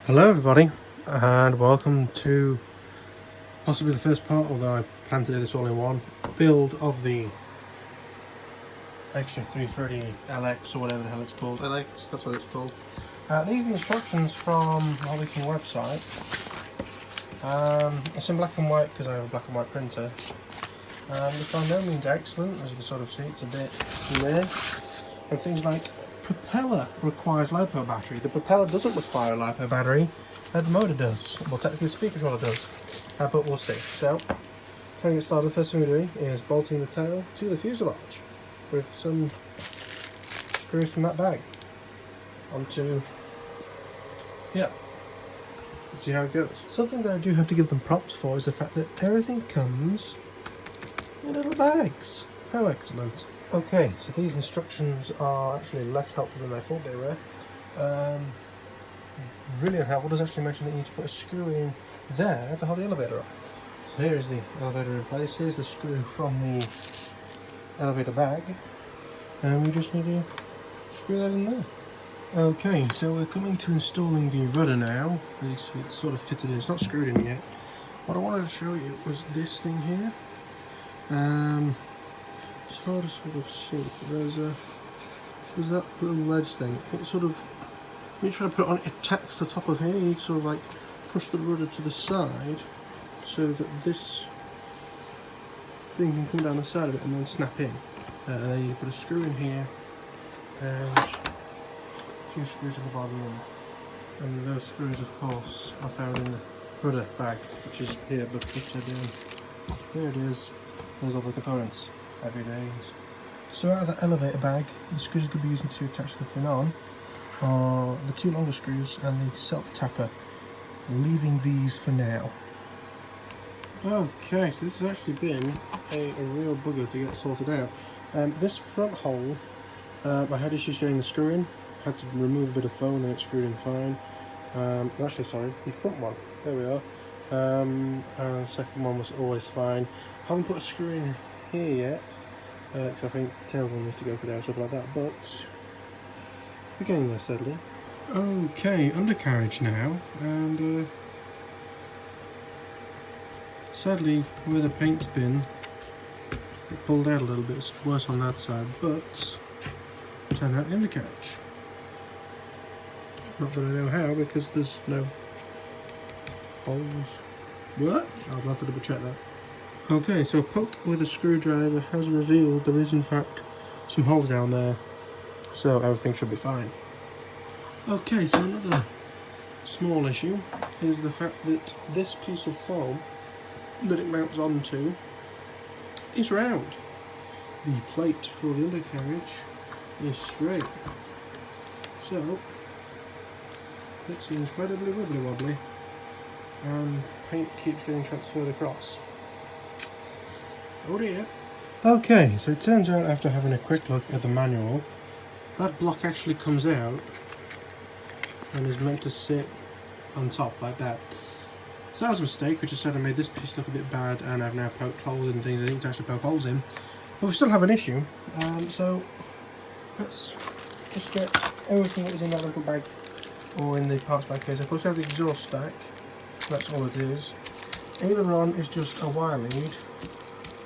Hello everybody, and welcome to possibly the first part, although I plan to do this all in one, build of the Extra 330 LX or whatever the hell it's called. LX, that's what it's called. These are the instructions from the Hobby King website. It's in black and white because I have a black and white printer. It's by no means excellent, as you can sort of see. It's a bit meh. And things like propeller requires LiPo battery. The propeller doesn't require a LiPo battery, the motor does. Well, technically the speed controller does, but we'll see. So, trying to get started, the first thing we're doing is bolting the tail to the fuselage with some screws from that bag onto here. Let's see how it goes. Something that I do have to give them props for is the fact that everything comes in little bags. How excellent. Okay, so these instructions are actually less helpful than I thought they were. Really unhelpful. Does actually mention that you need to put a screw in there to hold the elevator up. So here is the elevator in place. Here's the screw from the elevator bag, and we just need to screw that in there. Okay, so we're coming to installing the rudder now. It's sort of fitted in. It's not screwed in yet. What I wanted to show you was this thing here. It's hard to sort of see. There's that little ledge thing. It sort of, when you try to put it on, it attacks the top of here. You need to sort of like push the rudder to the side so that this thing can come down the side of it and then snap in. And then you put a screw in here and 2 screws at the bottom there. And those screws, of course, are found in the rudder bag, which is here, but upside down. There it is. There's all the components. Happy days. So out of that elevator bag, the screws you could be using to attach the fin on are the 2 longer screws and the self-tapper. Leaving these for now. Okay, so this has actually been a real bugger to get sorted out. This front hole, I had issues getting the screw in. Had to remove a bit of foam and it screwed in fine. Actually, sorry, the front one. There we are. The second one was always fine. Haven't put a screw in here yet, because I think the tail one needs to go for there and stuff like that, but we're getting there steadily. Okay, undercarriage now, and sadly where the paint's been, it pulled out a little bit. It's worse on that side, but turned out the undercarriage. Not that I know how, because there's no holes. What? I'll have to double check that. Okay, so a poke with a screwdriver has revealed there is in fact some holes down there, so everything should be fine. Okay, so another small issue is the fact that this piece of foam that it mounts onto is round. The plate for the undercarriage is straight, so it's incredibly wibbly wobbly and paint keeps getting transferred across. Oh dear. Okay, so it turns out after having a quick look at the manual, that block actually comes out and is meant to sit on top like that. So that was a mistake, which has said I made this piece look a bit bad and I've now poked holes in things I didn't actually poke holes in. But we still have an issue, so let's just get everything that was in that little bag or in the parts bag case. Of course we have the exhaust stack, that's all it is. Aileron is just a wire lead.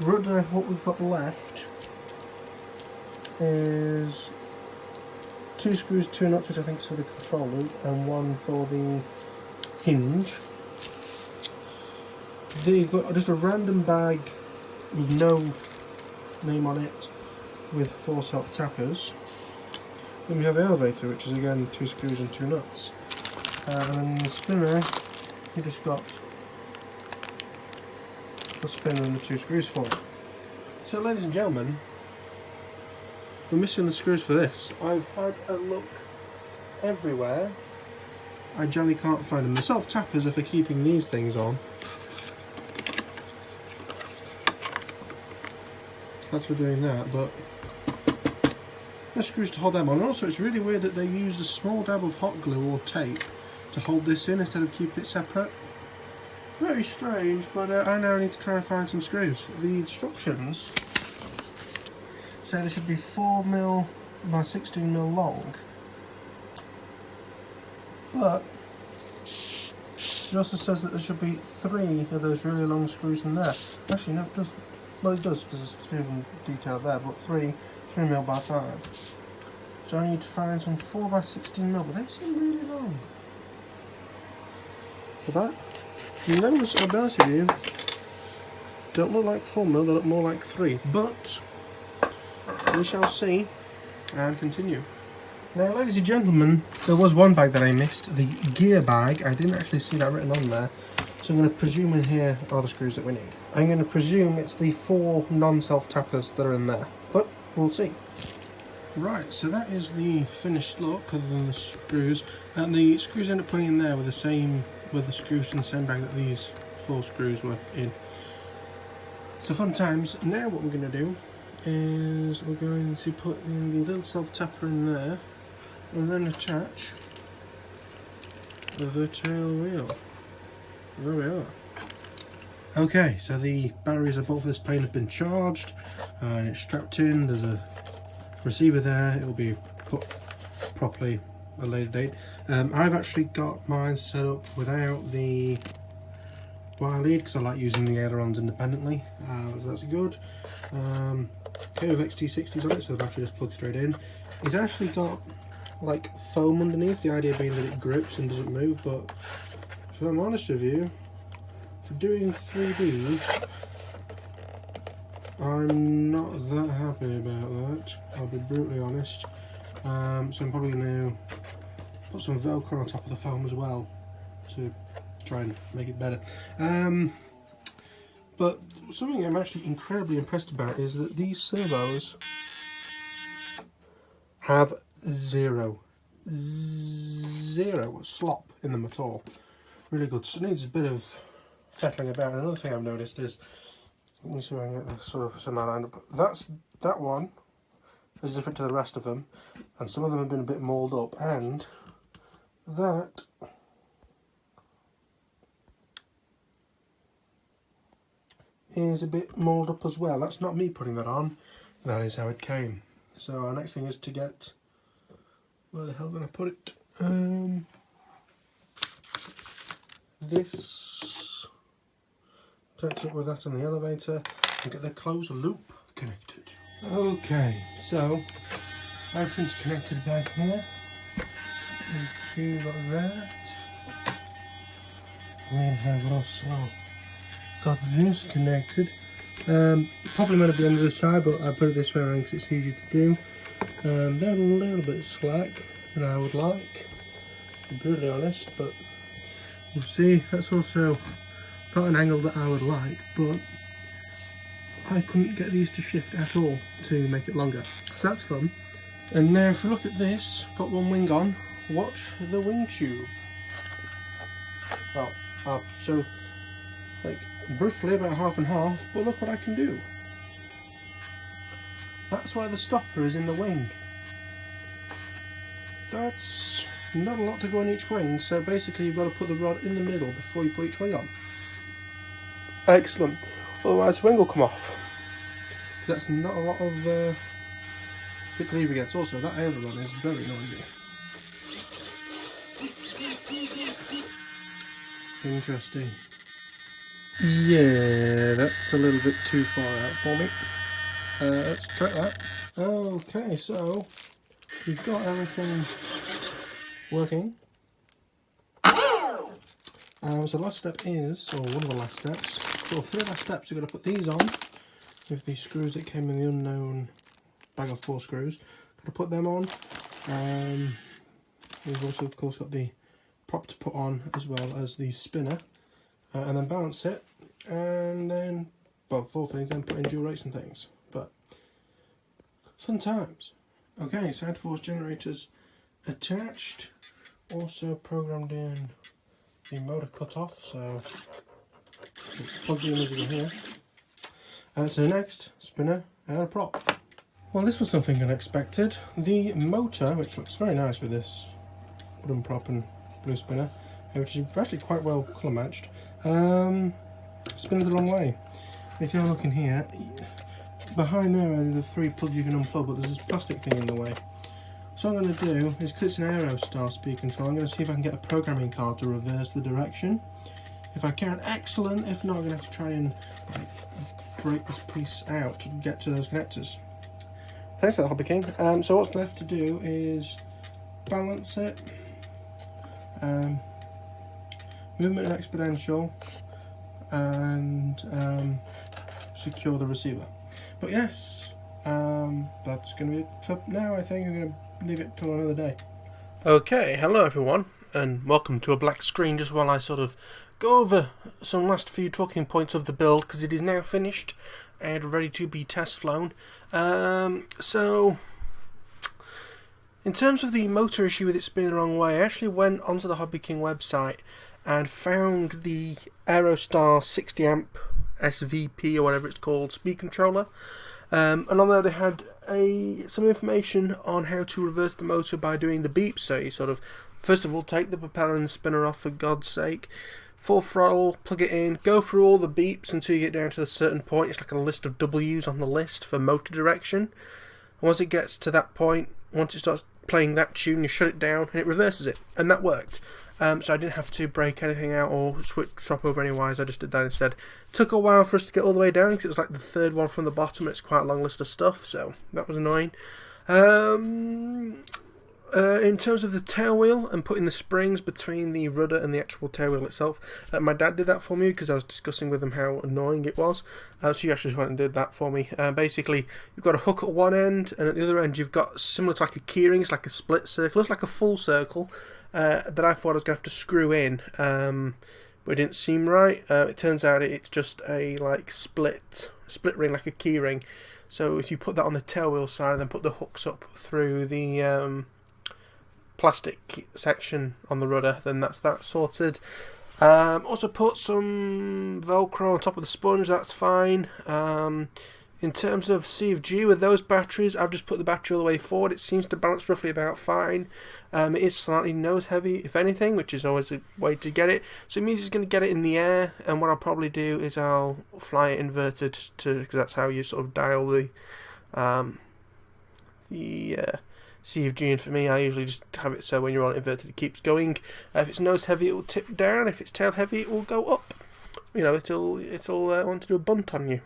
Rudder, what we've got left is 2 screws, 2 nuts, which I think is for the control loop, and 1 for the hinge. You've got just a random bag with no name on it with 4 self-tappers. Then we have the elevator, which is again 2 screws and 2 nuts. And then the spinner, you just got the spinner and the 2 screws for it. So ladies and gentlemen, we're missing the screws for this. I've had a look everywhere. I generally can't find them. The self-tappers are for keeping these things on. That's for doing that, but no screws to hold them on. And also it's really weird that they used a small dab of hot glue or tape to hold this in instead of keeping it separate. Very strange, but I now need to try and find some screws. The instructions say they should be 4mm by 16mm long, but It also says that there should be 3 of those really long screws in there. Actually, no, it doesn't. Well, it does because there's 3 of them detailed there, but 3mm by 5. So I need to find some 4x16mm, but they seem really long. For that, those, I'll be honest with you, don't look like 4mm, they look more like 3. But we shall see and continue. Now, ladies and gentlemen, there was one bag that I missed, the gear bag. I didn't actually see that written on there, so I'm going to presume in here are the screws that we need. I'm going to presume it's the 4 non-self tappers that are in there, but we'll see. Right, so that is the finished look, other than the screws, and the screws end up putting in there with the screws in the same bag that these 4 screws were in. So fun times. Now what we're going to do is we're going to put in the little self tapper in there, and then attach the tail wheel. There we are. Okay, so the batteries I bought for this plane have been charged, and it's strapped in. There's a receiver there. It'll be put properly at a later date. I've actually got mine set up without the wire lead because I like using the ailerons independently. So that's good. Came with XT60s on it, so the battery just plugs straight in. It's actually got like foam underneath, the idea being that it grips and doesn't move, but if I'm honest with you, for doing 3D, I'm not that happy about that, I'll be brutally honest. So I'm probably going to put some Velcro on top of the foam as well to try and make it better. But something I'm actually incredibly impressed about is that these servos have zero slop in them at all. Really good. So it needs a bit of fettling about. And another thing I've noticed is, let me see if I can get this sort of somehow lined up. That one is different to the rest of them, and some of them have been a bit mauled up, and that is a bit mauled up as well. That's not me putting that on, that is how it came. So our next thing is to get, where the hell did I put it? This connects up with that on the elevator and get the closed loop connected. Okay, so everything's connected back here. You see we've got that. We have also got this connected. Probably meant to be on the other side, but I put it this way around because it's easier to do. They're a little bit slack than I would like, to be brutally honest, but we'll see. That's also not an angle that I would like, but I couldn't get these to shift at all to make it longer, so that's fun. And now if we look at this, got one wing on, watch the wing tube. Well, I'll show like briefly about half and half, but look what I can do. That's why the stopper is in the wing. That's not a lot to go on each wing, so basically you've got to put the rod in the middle before you put each wing on. Excellent. Otherwise the wing will come off. That's not a lot of bit to leave against. Also, that aileron is very noisy. Interesting. Yeah, that's a little bit too far out for me. Let's correct that. Okay, so we've got everything working. So the last step is, or one of the last steps, well, 3 last steps, we're going to put these on with the screws that came in the unknown bag of 4 screws. Got to put them on. We've also of course got the prop to put on as well as the spinner, and then balance it, and then, well, 4 things, then put in dual rates and things. But fun times. Okay, side force generators attached. Also programmed in the motor cut off, so it's plugged in as you can hear. So next, spinner and a prop. Well, this was something unexpected. The motor, which looks very nice with this wooden prop and blue spinner, which is actually quite well colour matched, spins the wrong way. If you're looking here, behind there are the 3 plugs you can unplug, but there's this plastic thing in the way. So So what I'm going to do is, because it's an Aerostar speed control, I'm going to see if I can get a programming card to reverse the direction. If I can, excellent. If not, I'm going to have to try and break this piece out to get to those connectors. Thanks for that, Hobby King. So what's left to do is balance it, movement and exponential, and secure the receiver. But yes, that's going to be it for now. I think I'm going to leave it till another day. Okay, hello everyone, and welcome to a black screen just while I sort of go over some last few talking points of the build, because it is now finished and ready to be test flown. So in terms of the motor issue with it spinning the wrong way, I actually went onto the Hobby King website and found the Aerostar 60 amp SVP or whatever it's called speed controller, and on there they had some information on how to reverse the motor by doing the beeps. So you sort of first of all take the propeller and spinner off, for God's sake, full throttle, plug it in, go through all the beeps until you get down to a certain point. It's like a list of W's on the list for motor direction, and once it gets to that point, once it starts playing that tune, you shut it down and it reverses it, and that worked. So I didn't have to break anything out or swap over any wires. I just did that instead. Took a while for us to get all the way down because it was like the third one from the bottom and it's quite a long list of stuff, so that was annoying. In terms of the tail wheel and putting the springs between the rudder and the actual tail wheel itself, my dad did that for me because I was discussing with him how annoying it was. So he actually just went and did that for me. Basically, you've got a hook at one end, and at the other end you've got similar to like a keyring. It's like a split circle. It's like a full circle that I thought I was going to have to screw in, but it didn't seem right. It turns out it's just a like split ring, like a keyring. So if you put that on the tail wheel side and then put the hooks up through the plastic section on the rudder, then that's that sorted. Also put some Velcro on top of the sponge, that's fine. In terms of CFG with those batteries, I've just put the battery all the way forward. It seems to balance roughly about fine. It is slightly nose heavy, if anything, which is always a way to get it. So it means it's going to get it in the air, and what I'll probably do is I'll fly it inverted, because that's how you sort of dial the CFG, and for me I usually just have it so when you're on it inverted it keeps going. If it's nose heavy it will tip down, if it's tail heavy it will go up. You know, it'll want to do a bunt on you.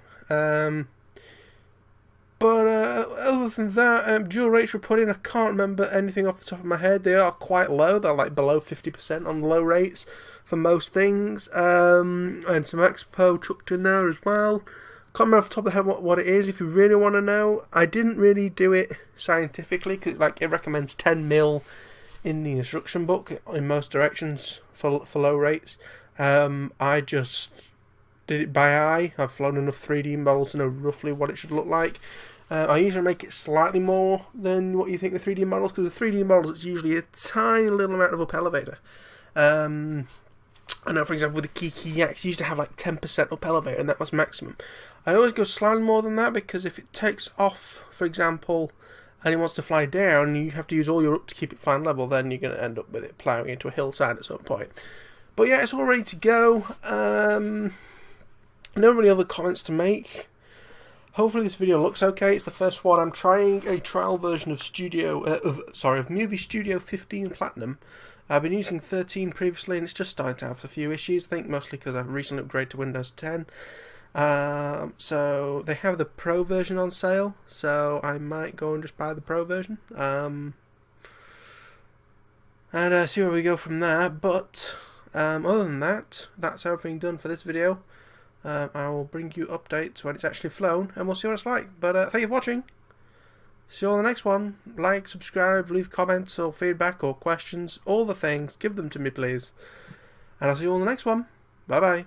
But other than that, dual rates were put in. I can't remember anything off the top of my head. They are quite low. They're like below 50% on the low rates for most things. And some Expo chucked in there as well. Can't remember off the top of the head what it is. If you really want to know, I didn't really do it scientifically because like it recommends 10 mil in the instruction book in most directions for low rates. I just did it by eye. I've flown enough 3D models to know roughly what it should look like. I usually make it slightly more than what you think the 3D models, because the 3D models it's usually a tiny little amount of up elevator. I know, for example, with the Kiki Yaks, you used to have like 10% up elevator, and that was maximum. I always go slightly more than that, because if it takes off, for example, and it wants to fly down, you have to use all your up to keep it flying level, then you're going to end up with it ploughing into a hillside at some point. But yeah, it's all ready to go. No really other comments to make. Hopefully this video looks okay. It's the first one. I'm trying a trial version of Movie Studio 15 Platinum. I've been using 13 previously and it's just starting to have a few issues. I think mostly because I've recently upgraded to Windows 10. So they have the Pro version on sale, so I might go and just buy the Pro version. And see where we go from there. But other than that, that's everything done for this video. I will bring you updates when it's actually flown, and we'll see what it's like. But thank you for watching. See you all in the next one. Like, subscribe, leave comments or feedback or questions, all the things. Give them to me, please. And I'll see you all in the next one. Bye bye.